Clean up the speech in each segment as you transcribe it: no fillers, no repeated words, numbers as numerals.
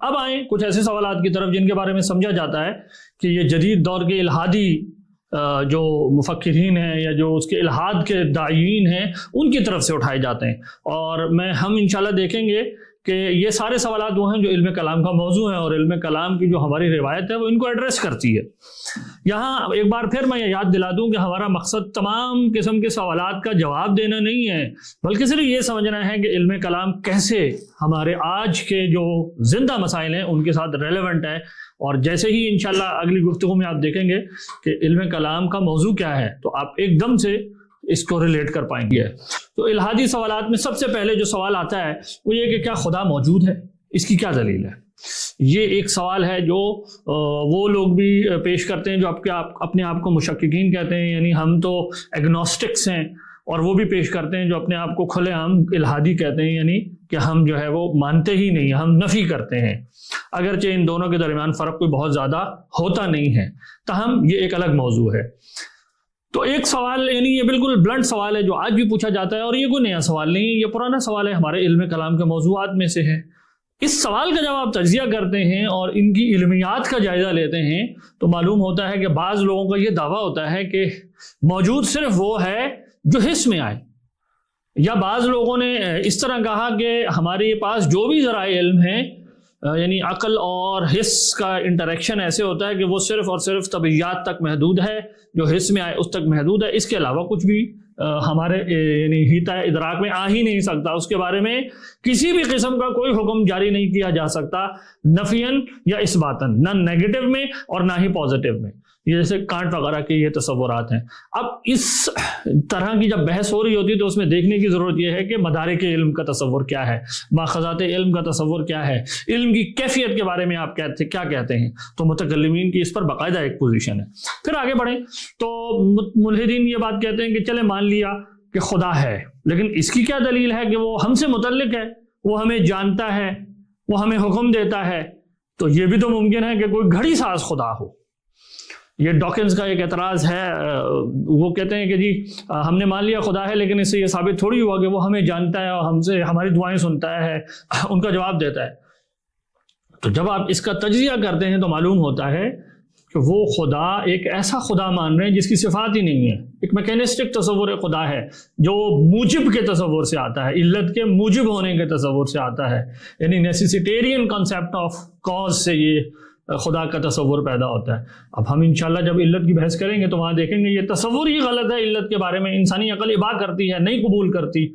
اب آئیں کچھ ایسے سوالات کی طرف جن کے بارے میں سمجھا جاتا ہے کہ یہ جدید دور کے الحادی جو مفکرین ہیں یا جو اس کے الحاد کے داعیین ہیں ان کی طرف سے اٹھائے جاتے ہیں، اور ہم انشاءاللہ دیکھیں گے کہ یہ سارے سوالات وہ ہیں جو علم کلام کا موضوع ہیں، اور علم کلام کی جو ہماری روایت ہے وہ ان کو ایڈریس کرتی ہے۔ یہاں ایک بار پھر میں یہ یاد دلا دوں کہ ہمارا مقصد تمام قسم کے سوالات کا جواب دینا نہیں ہے، بلکہ صرف یہ سمجھنا ہے کہ علم کلام کیسے ہمارے آج کے جو زندہ مسائل ہیں ان کے ساتھ ریلیونٹ ہے، اور جیسے ہی انشاءاللہ اگلی گفتگو میں آپ دیکھیں گے کہ علم کلام کا موضوع کیا ہے تو آپ ایک دم سے اس کو ریلیٹ کر پائیں گے۔ تو الحادی سوالات میں سب سے پہلے جو سوال آتا ہے وہ یہ کہ کیا خدا موجود ہے، اس کی کیا دلیل ہے؟ یہ ایک سوال ہے جو وہ لوگ بھی پیش کرتے ہیں جو اپنے آپ کو مشککین کہتے ہیں، یعنی ہم تو ایگنوسٹکس ہیں، اور وہ بھی پیش کرتے ہیں جو اپنے آپ کو کھلے عام الحادی کہتے ہیں، یعنی کہ ہم جو ہے وہ مانتے ہی نہیں، ہم نفی کرتے ہیں، اگرچہ ان دونوں کے درمیان فرق کوئی بہت زیادہ ہوتا نہیں ہے، تاہم یہ ایک الگ موضوع ہے۔ تو ایک سوال، یعنی یہ بالکل بلنٹ سوال ہے جو آج بھی پوچھا جاتا ہے، اور یہ کوئی نیا سوال نہیں، یہ پرانا سوال ہے، ہمارے علم کلام کے موضوعات میں سے ہے۔ اس سوال کا جب آپ تجزیہ کرتے ہیں اور ان کی علمیات کا جائزہ لیتے ہیں تو معلوم ہوتا ہے کہ بعض لوگوں کا یہ دعویٰ ہوتا ہے کہ موجود صرف وہ ہے جو حس میں آئے، یا بعض لوگوں نے اس طرح کہا کہ ہمارے پاس جو بھی ذرائع علم ہیں، یعنی عقل اور حس کا انٹریکشن ایسے ہوتا ہے کہ وہ صرف اور صرف طبیعیات تک محدود ہے، جو حس میں آئے اس تک محدود ہے، اس کے علاوہ کچھ بھی ہمارے یعنی ہیتا ادراک میں آ ہی نہیں سکتا، اس کے بارے میں کسی بھی قسم کا کوئی حکم جاری نہیں کیا جا سکتا، نفیاً یا اثباتاً، نہ نیگیٹو میں اور نہ ہی پازیٹیو میں، یہ جیسے کانٹ وغیرہ کے یہ تصورات ہیں۔ اب اس طرح کی جب بحث ہو رہی ہوتی ہے تو اس میں دیکھنے کی ضرورت یہ ہے کہ مدارک علم کا تصور کیا ہے، ماخذات علم کا تصور کیا ہے، علم کی کیفیت کے بارے میں آپ کیا کہتے ہیں، تو متکلمین کی اس پر باقاعدہ ایک پوزیشن ہے۔ پھر آگے بڑھیں تو ملحدین یہ بات کہتے ہیں کہ چلے مان لیا کہ خدا ہے، لیکن اس کی کیا دلیل ہے کہ وہ ہم سے متعلق ہے، وہ ہمیں جانتا ہے، وہ ہمیں حکم دیتا ہے؟ تو یہ بھی تو ممکن ہے کہ کوئی گھڑی ساز خدا ہو۔ یہ ڈاکنز کا ایک اعتراض ہے، وہ کہتے ہیں کہ جی ہم نے مان لیا خدا ہے، لیکن اس سے یہ ثابت تھوڑی ہوا کہ وہ ہمیں جانتا ہے اور ہم سے ہماری دعائیں سنتا ہے، ان کا جواب دیتا ہے۔ تو جب آپ اس کا تجزیہ کرتے ہیں تو معلوم ہوتا ہے کہ وہ خدا ایک ایسا خدا مان رہے ہیں جس کی صفات ہی نہیں ہے، ایک میکینسٹک تصور خدا ہے جو موجب کے تصور سے آتا ہے، علت کے موجب ہونے کے تصور سے آتا ہے، یعنی نیسیسیٹیرین کانسیپٹ آف کاز سے یہ خدا کا تصور پیدا ہوتا ہے۔ اب ہم انشاءاللہ جب علت کی بحث کریں گے تو وہاں دیکھیں گے یہ تصور ہی غلط ہے علت کے بارے میں، انسانی عقل ابا کرتی ہے، نہیں قبول کرتی،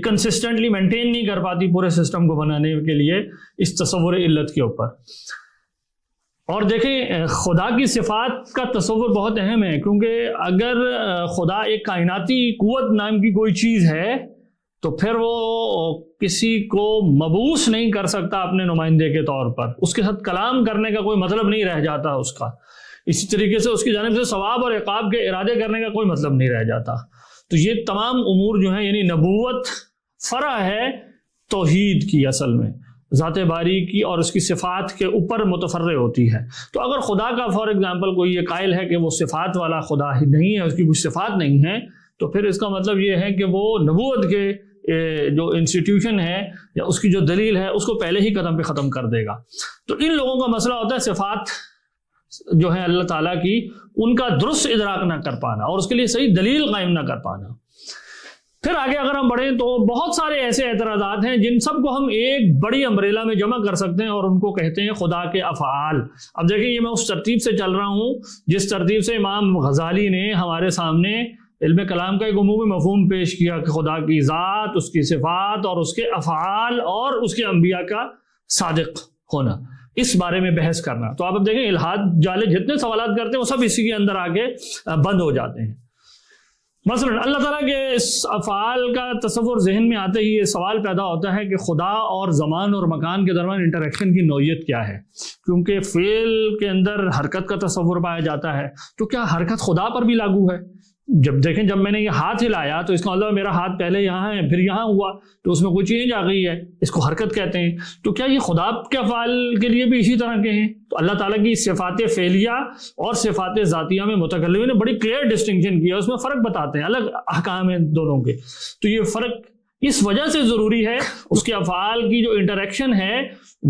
کنسسٹنٹلی مینٹین نہیں کر پاتی پورے سسٹم کو بنانے کے لیے اس تصور علت کے اوپر۔ اور دیکھیں خدا کی صفات کا تصور بہت اہم ہے، کیونکہ اگر خدا ایک کائناتی قوت نام کی کوئی چیز ہے تو پھر وہ کسی کو مبعوث نہیں کر سکتا اپنے نمائندے کے طور پر، اس کے ساتھ کلام کرنے کا کوئی مطلب نہیں رہ جاتا اس کا، اسی طریقے سے اس کی جانب سے ثواب اور عقاب کے ارادے کرنے کا کوئی مطلب نہیں رہ جاتا۔ تو یہ تمام امور جو ہیں، یعنی نبوت فرع ہے توحید کی، اصل میں ذات باری کی اور اس کی صفات کے اوپر متفرع ہوتی ہے۔ تو اگر خدا کا فار ایگزامپل کوئی یہ قائل ہے کہ وہ صفات والا خدا ہی نہیں ہے، اس کی کچھ صفات نہیں ہے، تو پھر اس کا مطلب یہ ہے کہ وہ نبوت کے جو انسٹیٹیوشن ہے یا اس کی جو دلیل ہے اس کو پہلے ہی قدم پہ ختم کر دے گا۔ تو ان لوگوں کا مسئلہ ہوتا ہے صفات جو ہیں اللہ تعالیٰ کی، ان کا درست ادراک نہ کر پانا اور اس کے لیے صحیح دلیل قائم نہ کر پانا۔ پھر آگے اگر ہم بڑھیں تو بہت سارے ایسے اعتراضات ہیں جن سب کو ہم ایک بڑی امبریلا میں جمع کر سکتے ہیں اور ان کو کہتے ہیں خدا کے افعال۔ اب دیکھیں یہ میں اس ترتیب سے چل رہا ہوں جس ترتیب سے امام غزالی نے ہمارے سامنے علم کلام کا ایک عمومی مفہوم پیش کیا کہ خدا کی ذات، اس کی صفات اور اس کے افعال اور اس کے انبیاء کا صادق ہونا، اس بارے میں بحث کرنا۔ تو آپ اب دیکھیں الحاد جالے جتنے سوالات کرتے ہیں وہ سب اسی کے اندر آگے بند ہو جاتے ہیں۔ مثلا اللہ تعالیٰ کے اس افعال کا تصور ذہن میں آتے ہی یہ سوال پیدا ہوتا ہے کہ خدا اور زمان اور مکان کے درمیان انٹریکشن کی نوعیت کیا ہے، کیونکہ فعل کے اندر حرکت کا تصور پایا جاتا ہے، تو کیا حرکت خدا پر بھی لاگو ہے؟ جب دیکھیں جب میں نے یہ ہاتھ ہلایا تو اس کا مطلب میرا ہاتھ پہلے یہاں ہے پھر یہاں ہوا، تو اس میں کوئی چینج آ گئی ہے، اس کو حرکت کہتے ہیں۔ تو کیا یہ خدا کے افعال کے لیے بھی اسی طرح کے ہیں؟ تو اللہ تعالیٰ کی صفات فعلیہ اور صفات ذاتیہ میں متکلمین نے بڑی کلیئر ڈسٹنکشن کی ہے، اس میں فرق بتاتے ہیں، الگ احکام ہیں دونوں کے۔ تو یہ فرق اس وجہ سے ضروری ہے اس کے افعال کی جو انٹریکشن ہے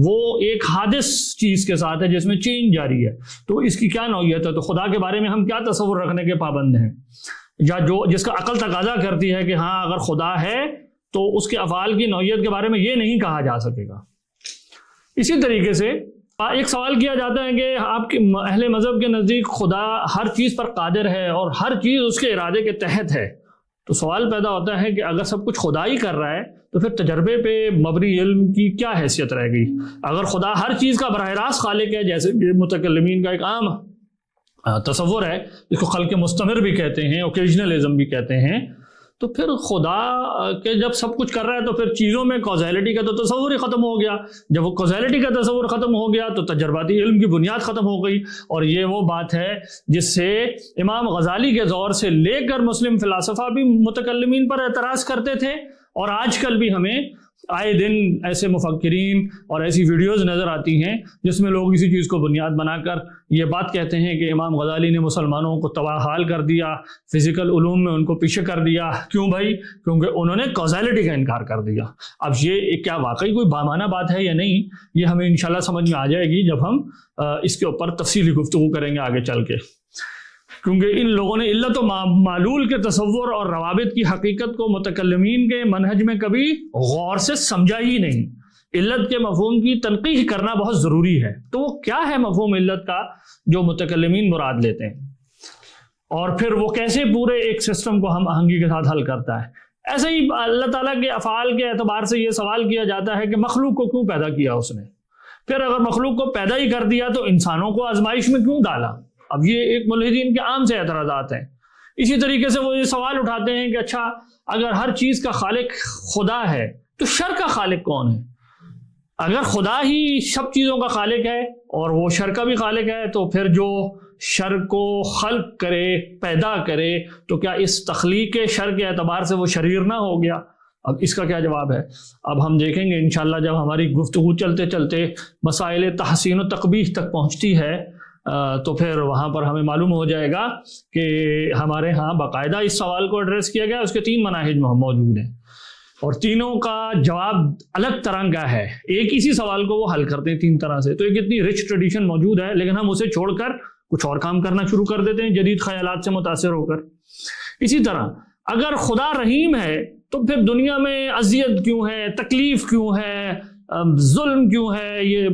وہ ایک حادث چیز کے ساتھ ہے جس میں چینج جاری ہے. تو اس کی کیا نوعیت ہے؟ تو خدا کے بارے میں ہم کیا تصور رکھنے کے پابند ہیں، یا جو جس کا عقل تقاضا کرتی ہے کہ ہاں اگر خدا ہے تو اس کے افعال کی نوعیت کے بارے میں یہ نہیں کہا جا سکے گا. اسی طریقے سے ایک سوال کیا جاتا ہے کہ آپ کے اہل مذہب کے نزدیک خدا ہر چیز پر قادر ہے اور ہر چیز اس کے ارادے کے تحت ہے. تو سوال پیدا ہوتا ہے کہ اگر سب کچھ خدا ہی کر رہا ہے تو پھر تجربے پہ مبنی علم کی کیا حیثیت رہ گئی؟ اگر خدا ہر چیز کا براہ راست خالق ہے، جیسے کہ متکلمین کا ایک عام تصور ہے جس کو خلق مستمر بھی کہتے ہیں، اوکیجنلزم بھی کہتے ہیں، تو پھر خدا کے جب سب کچھ کر رہا ہے تو پھر چیزوں میں کوزیلٹی کا تو تصور ہی ختم ہو گیا. جب وہ کوزیلٹی کا تصور ختم ہو گیا تو تجرباتی علم کی بنیاد ختم ہو گئی. اور یہ وہ بات ہے جس سے امام غزالی کے دور سے لے کر مسلم فلاسفہ بھی متکلمین پر اعتراض کرتے تھے، اور آج کل بھی ہمیں آئے دن ایسے مفکرین اور ایسی ویڈیوز نظر آتی ہیں جس میں لوگ اسی چیز کو بنیاد بنا کر یہ بات کہتے ہیں کہ امام غزالی نے مسلمانوں کو تباہ حال کر دیا، فزیکل علوم میں ان کو پیچھے کر دیا. کیوں بھائی؟ کیونکہ انہوں نے کوزیلٹی کا انکار کر دیا. اب یہ کیا واقعی کوئی بامانہ بات ہے یا نہیں، یہ ہمیں انشاءاللہ سمجھ میں آ جائے گی جب ہم اس کے اوپر تفصیلی گفتگو کریں گے آگے چل کے. کیونکہ ان لوگوں نے علت و معلول کے تصور اور روابط کی حقیقت کو متکلمین کے منہج میں کبھی غور سے سمجھا ہی نہیں. علت کے مفہوم کی تنقیح کرنا بہت ضروری ہے. تو وہ کیا ہے مفہوم علت کا جو متکلمین مراد لیتے ہیں، اور پھر وہ کیسے پورے ایک سسٹم کو ہم آہنگی کے ساتھ حل کرتا ہے؟ ایسے ہی اللہ تعالیٰ کے افعال کے اعتبار سے یہ سوال کیا جاتا ہے کہ مخلوق کو کیوں پیدا کیا اس نے؟ پھر اگر مخلوق کو پیدا ہی کر دیا تو انسانوں کو آزمائش میں کیوں ڈالا؟ اب یہ ایک ملحدین کے عام سے اعتراضات ہیں. اسی طریقے سے وہ یہ سوال اٹھاتے ہیں کہ اچھا اگر ہر چیز کا خالق خدا ہے تو شر کا خالق کون ہے؟ اگر خدا ہی سب چیزوں کا خالق ہے اور وہ شر کا بھی خالق ہے تو پھر جو شر کو خلق کرے، پیدا کرے، تو کیا اس تخلیق شر کے اعتبار سے وہ شریر نہ ہو گیا؟ اب اس کا کیا جواب ہے؟ اب ہم دیکھیں گے انشاءاللہ جب ہماری گفتگو چلتے چلتے مسائل تحسین و تقبیح تک پہنچتی ہے تو پھر وہاں پر ہمیں معلوم ہو جائے گا کہ ہمارے ہاں باقاعدہ اس سوال کو ایڈریس کیا گیا. اس کے 3 مناہج موجود ہیں اور تینوں کا جواب الگ طرح کا ہے. ایک اسی سوال کو وہ حل کرتے ہیں 3 طرح سے. تو ایک اتنی رچ ٹریڈیشن موجود ہے لیکن ہم اسے چھوڑ کر کچھ اور کام کرنا شروع کر دیتے ہیں جدید خیالات سے متاثر ہو کر. اسی طرح اگر خدا رحیم ہے تو پھر دنیا میں اذیت کیوں ہے، تکلیف کیوں ہے، ظلم کیوں ہے، یہ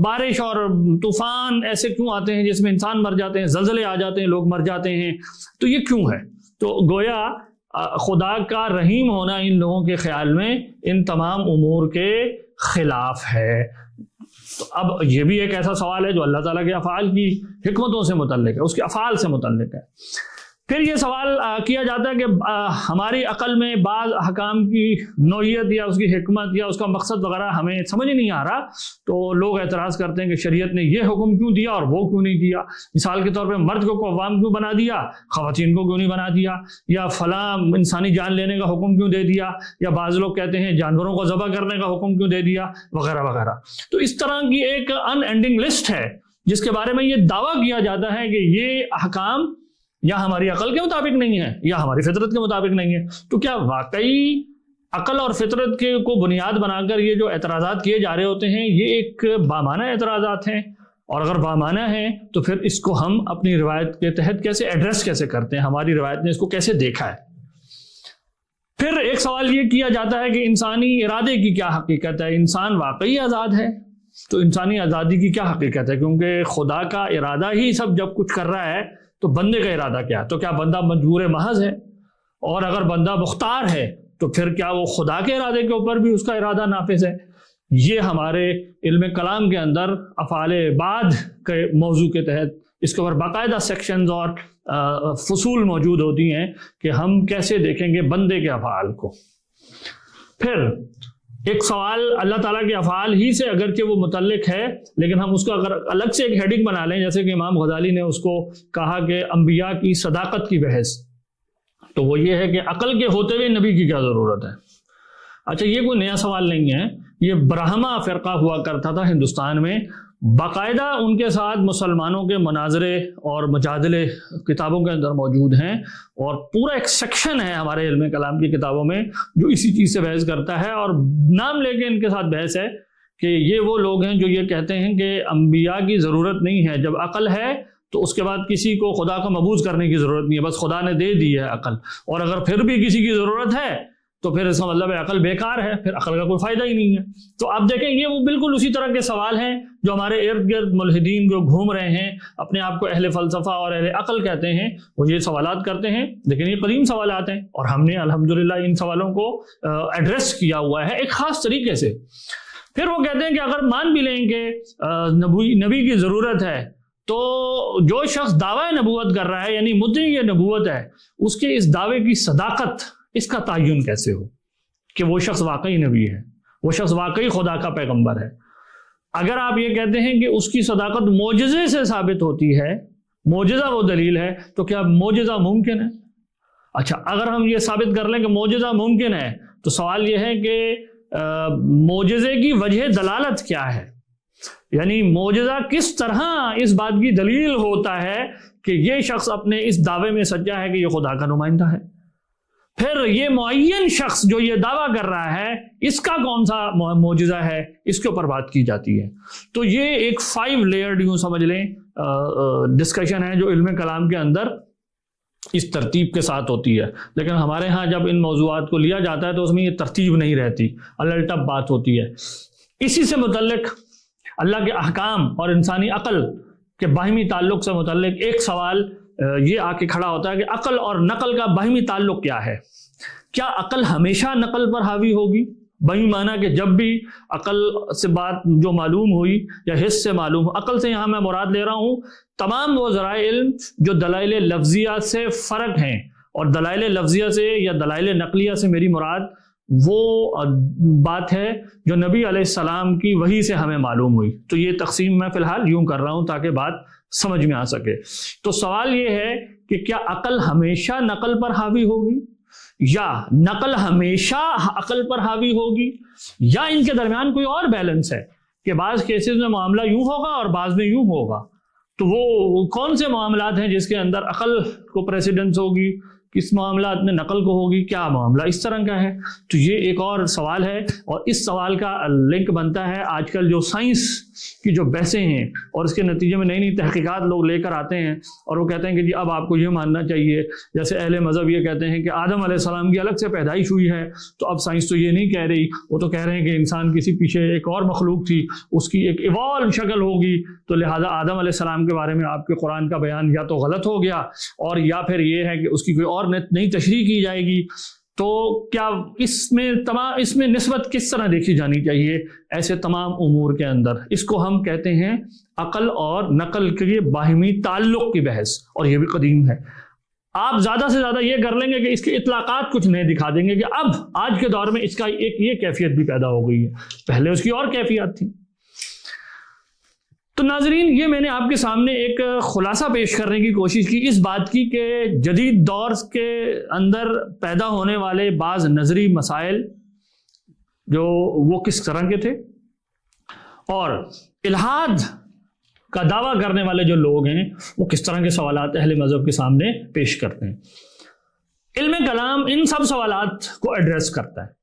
بارش اور طوفان ایسے کیوں آتے ہیں جس میں انسان مر جاتے ہیں، زلزلے آ جاتے ہیں، لوگ مر جاتے ہیں، تو یہ کیوں ہے؟ تو گویا خدا کا رحیم ہونا ان لوگوں کے خیال میں ان تمام امور کے خلاف ہے. تو اب یہ بھی ایک ایسا سوال ہے جو اللہ تعالیٰ کے افعال کی حکمتوں سے متعلق ہے، اس کے افعال سے متعلق ہے. پھر یہ سوال کیا جاتا ہے کہ ہماری عقل میں بعض احکام کی نوعیت یا اس کی حکمت یا اس کا مقصد وغیرہ ہمیں سمجھ نہیں آ رہا، تو لوگ اعتراض کرتے ہیں کہ شریعت نے یہ حکم کیوں دیا اور وہ کیوں نہیں دیا. مثال کے طور پہ مرد کو قوام کیوں بنا دیا، خواتین کو کیوں نہیں بنا دیا، یا فلاں انسانی جان لینے کا حکم کیوں دے دیا، یا بعض لوگ کہتے ہیں جانوروں کو ذبح کرنے کا حکم کیوں دے دیا، وغیرہ وغیرہ. تو اس طرح کی ایک ان اینڈنگ لسٹ ہے جس کے بارے میں یہ دعویٰ کیا جاتا ہے کہ یہ احکام یا ہماری عقل کے مطابق نہیں ہے یا ہماری فطرت کے مطابق نہیں ہے. تو کیا واقعی عقل اور فطرت کے کو بنیاد بنا کر یہ جو اعتراضات کیے جا رہے ہوتے ہیں یہ ایک بامانہ اعتراضات ہیں؟ اور اگر بامانہ ہیں تو پھر اس کو ہم اپنی روایت کے تحت کیسے ایڈریس کیسے کرتے ہیں، ہماری روایت نے اس کو کیسے دیکھا ہے؟ پھر ایک سوال یہ کیا جاتا ہے کہ انسانی ارادے کی کیا حقیقت ہے؟ انسان واقعی آزاد ہے؟ تو انسانی آزادی کی کیا حقیقت ہے؟ کیونکہ خدا کا ارادہ ہی سب جب کچھ کر رہا ہے تو بندے کا ارادہ کیا ہے؟ تو کیا بندہ مجبور محض ہے؟ اور اگر بندہ مختار ہے تو پھر کیا وہ خدا کے ارادے کے اوپر بھی اس کا ارادہ نافذ ہے؟ یہ ہمارے علم کلام کے اندر افعال بعد کے موضوع کے تحت اس کے اوپر باقاعدہ سیکشنز اور فصول موجود ہوتی ہیں کہ ہم کیسے دیکھیں گے بندے کے افعال کو. پھر ایک سوال اللہ تعالیٰ کے افعال ہی سے اگرچہ وہ متعلق ہے لیکن ہم اس کو اگر الگ سے ایک ہیڈنگ بنا لیں، جیسے کہ امام غزالی نے اس کو کہا کہ انبیاء کی صداقت کی بحث، تو وہ یہ ہے کہ عقل کے ہوتے ہوئے نبی کی کیا ضرورت ہے؟ اچھا یہ کوئی نیا سوال نہیں ہے، یہ برہما فرقہ ہوا کرتا تھا ہندوستان میں باقاعدہ ان کے ساتھ مسلمانوں کے مناظرے اور مجادلے کتابوں کے اندر موجود ہیں، اور پورا ایک سیکشن ہے ہمارے علم کلام کی کتابوں میں جو اسی چیز سے بحث کرتا ہے، اور نام لے کے ان کے ساتھ بحث ہے کہ یہ وہ لوگ ہیں جو یہ کہتے ہیں کہ انبیاء کی ضرورت نہیں ہے، جب عقل ہے تو اس کے بعد کسی کو خدا کو مبوس کرنے کی ضرورت نہیں ہے، بس خدا نے دے دی ہے عقل، اور اگر پھر بھی کسی کی ضرورت ہے تو پھر اس کا مطلب ہے عقل بیکار ہے، پھر عقل کا کوئی فائدہ ہی نہیں ہے۔ تو آپ دیکھیں یہ وہ بالکل اسی طرح کے سوال ہیں جو ہمارے ارد گرد ملحدین جو گھوم رہے ہیں، اپنے آپ کو اہل فلسفہ اور اہل عقل کہتے ہیں، وہ یہ سوالات کرتے ہیں، لیکن یہ قدیم سوالات ہیں، اور ہم نے الحمدللہ ان سوالوں کو ایڈریس کیا ہوا ہے ایک خاص طریقے سے۔ پھر وہ کہتے ہیں کہ اگر مان بھی لیں کہ نبی کی ضرورت ہے، تو جو شخص دعویٰ نبوت کر رہا ہے یعنی مدعی یہ نبوت ہے، اس کے اس دعوے کی صداقت، اس کا تعین کیسے ہو کہ وہ شخص واقعی نبی ہے، وہ شخص واقعی خدا کا پیغمبر ہے؟ اگر آپ یہ کہتے ہیں کہ اس کی صداقت معجزے سے ثابت ہوتی ہے، معجزہ وہ دلیل ہے، تو کیا معجزہ ممکن ہے؟ اچھا، اگر ہم یہ ثابت کر لیں کہ معجزہ ممکن ہے، تو سوال یہ ہے کہ معجزے کی وجہ دلالت کیا ہے؟ یعنی معجزہ کس طرح اس بات کی دلیل ہوتا ہے کہ یہ شخص اپنے اس دعوے میں سچا ہے کہ یہ خدا کا نمائندہ ہے؟ پھر یہ معین شخص جو یہ دعویٰ کر رہا ہے، اس کا کون سا معجزہ ہے، اس کے اوپر بات کی جاتی ہے۔ تو یہ ایک 5 لیئرڈ یوں سمجھ لیں ڈسکشن ہے جو علم کلام کے اندر اس ترتیب کے ساتھ ہوتی ہے، لیکن ہمارے ہاں جب ان موضوعات کو لیا جاتا ہے تو اس میں یہ ترتیب نہیں رہتی، الٹ ٹپ بات ہوتی ہے۔ اسی سے متعلق اللہ کے احکام اور انسانی عقل کے باہمی تعلق سے متعلق ایک سوال یہ آ کے کھڑا ہوتا ہے کہ عقل اور نقل کا باہمی تعلق کیا ہے؟ کیا عقل ہمیشہ نقل پر حاوی ہوگی؟ باہمی معنی کہ جب بھی عقل سے بات جو معلوم ہوئی یا حس سے معلوم، عقل سے یہاں میں مراد لے رہا ہوں تمام وہ ذرائع علم جو دلائل لفظیہ سے فرق ہیں، اور دلائل لفظیہ سے یا دلائل نقلیہ سے میری مراد وہ بات ہے جو نبی علیہ السلام کی وحی سے ہمیں معلوم ہوئی۔ تو یہ تقسیم میں فی الحال یوں کر رہا ہوں تاکہ بات سمجھ میں آ سکے۔ تو سوال یہ ہے کہ کیا عقل ہمیشہ نقل پر حاوی ہوگی، یا نقل ہمیشہ عقل پر حاوی ہوگی، یا ان کے درمیان کوئی اور بیلنس ہے کہ بعض کیسز میں معاملہ یوں ہوگا اور بعض میں یوں ہوگا؟ تو وہ کون سے معاملات ہیں جس کے اندر عقل کو پریسیڈنس ہوگی، کس معاملات میں نقل کو ہوگی، کیا معاملہ اس طرح کا ہے؟ تو یہ ایک اور سوال ہے، اور اس سوال کا لنک بنتا ہے آج کل جو سائنس کی جو بحثیں ہیں، اور اس کے نتیجے میں نئی نئی تحقیقات لوگ لے کر آتے ہیں، اور وہ کہتے ہیں کہ جی اب آپ کو یہ ماننا چاہیے، جیسے اہل مذہب یہ کہتے ہیں کہ آدم علیہ السلام کی الگ سے پیدائش ہوئی ہے، تو اب سائنس تو یہ نہیں کہہ رہی، وہ تو کہہ رہے ہیں کہ انسان کسی پیچھے ایک اور مخلوق تھی، اس کی ایک ایوالو شکل ہوگی، تو لہٰذا آدم علیہ السلام کے بارے میں آپ کے قرآن کا بیان یا تو غلط ہو گیا، اور یا پھر یہ ہے کہ اس کی کوئی اور نئی تشریح کی جائے گی۔ تو کیا اس میں نسبت کس طرح دیکھی جانی چاہیے ایسے تمام امور کے اندر؟ اس کو ہم کہتے ہیں عقل اور نقل کے باہمی تعلق کی بحث، اور یہ بھی قدیم ہے۔ آپ زیادہ سے زیادہ یہ کر لیں گے کہ اس کے اطلاقات کچھ نئے دکھا دیں گے کہ اب آج کے دور میں اس کا ایک یہ کیفیت بھی پیدا ہو گئی ہے، پہلے اس کی اور کیفیت تھی۔ تو ناظرین، یہ میں نے آپ کے سامنے ایک خلاصہ پیش کرنے کی کوشش کی اس بات کی کہ جدید دور کے اندر پیدا ہونے والے بعض نظری مسائل جو وہ کس طرح کے تھے، اور الحاد کا دعویٰ کرنے والے جو لوگ ہیں وہ کس طرح کے سوالات اہل مذہب کے سامنے پیش کرتے ہیں۔ علم کلام ان سب سوالات کو ایڈریس کرتا ہے۔